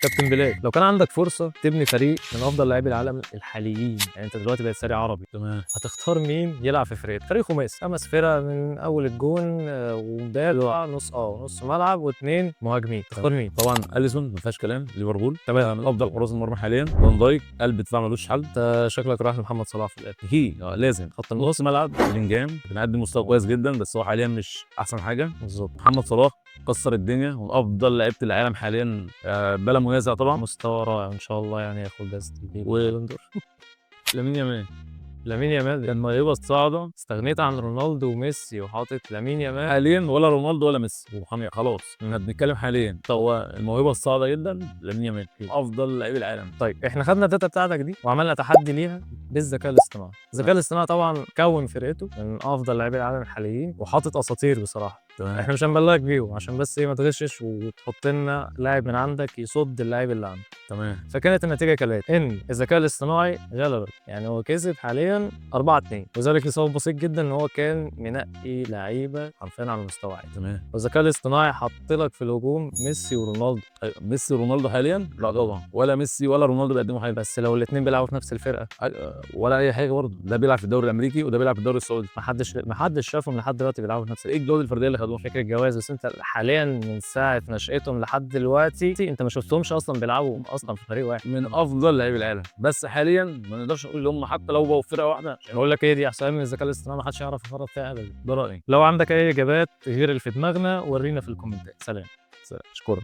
كابتن بلال، لو كان عندك فرصة تبني فريق من أفضل لاعبي العالم الحاليين، يعني أنت دلوقتي بقيت ساري عربي، تمام. هتختار مين يلعب في فريق؟ فريق خماسي، 5 فرق من أول الجون ومدافع نص ملعب و2 مهاجمين، تختار مين؟ طبعا اليسون ما فيهاش كلام، ليفربول تمام. من افضل حراس المرمى حاليا. فان دايك قلب دفاع ملوش حل. أنت شكلك رايح لمحمد صلاح في الآخر. اكيد لازم. خط النص. نص ملعب بلينجهام بنقدم مستوى كويس جدا، بس هو حاليا مش احسن حاجه. بالظبط. محمد صلاح كسر الدنيا ومن افضل لعيبه العالم حاليا، بلا منازع طبعا. مستوى رائع إن شاء الله، يعني ياخد جائزة و- البالون دور. لامين يامال لامين يامال كان موهبه صاعده استغنيت عن رونالدو وميسي وحاطط لامين يامال. حاليا، ولا رونالدو ولا ميسي. خلاص احنا بنتكلم حاليا. هو الموهبه الصاعده جدا لامين يامال، افضل لعيب العالم. طيب احنا خدنا الداتا بتاعتك دي وعملنا تحدي ليها بالذكاء الاصطناعي. الذكاء الاصطناعي طبعا كون فرقته من افضل لاعبي العالم الحاليين وحاطط اساطير بصراحه. تمام. احنا مش هنبلغك بيهم عشان بس ايه ما تغشش وتحط لنا لاعب من عندك يصد اللاعب اللي عندك. تمام. فكانت النتيجه كالاتي ان الذكاء الاصطناعي غلبك، يعني هو كسب حاليا 4-2، وذلك لسبب بسيط جدا ان هو كان منقي لعيبه حرفيا على مستوى عالي. تمام. والذكاء الاصطناعي حط لك في الهجوم ميسي ورونالدو. ميسي ورونالدو حاليا لا طبعا، ولا ميسي ولا رونالدو بيقدموا حاجه. بس لو الاثنين بيلعبوا في نفس الفرقه ولا اي حاجه برضه. ده بيلعب في الدوري الامريكي وده بيلعب في الدوري السعودي. ما حدش شافهم لحد دلوقتي بيلعبوا في نفس ايه الجوده الفرديه اللي خدوها؟ فكره الجواز. بس انت حاليا من ساعه نشأتهم لحد دلوقتي انت ما شفتهمش اصلا بيلعبوا اصلا في فريق واحد. من افضل لاعبي العالم، بس حاليا ما نقدرش نقول ان هم حتى لو بقوا في فرقه واحده. بقول لك ايه، دي احسن من الذكاء الاصطناعي، ما حدش يعرف يفرط فيها ابدا. ده رايي. لو عندك اي اجابات غير اللي في دماغنا ورينا في الكومنتات. سلام. اشكرك.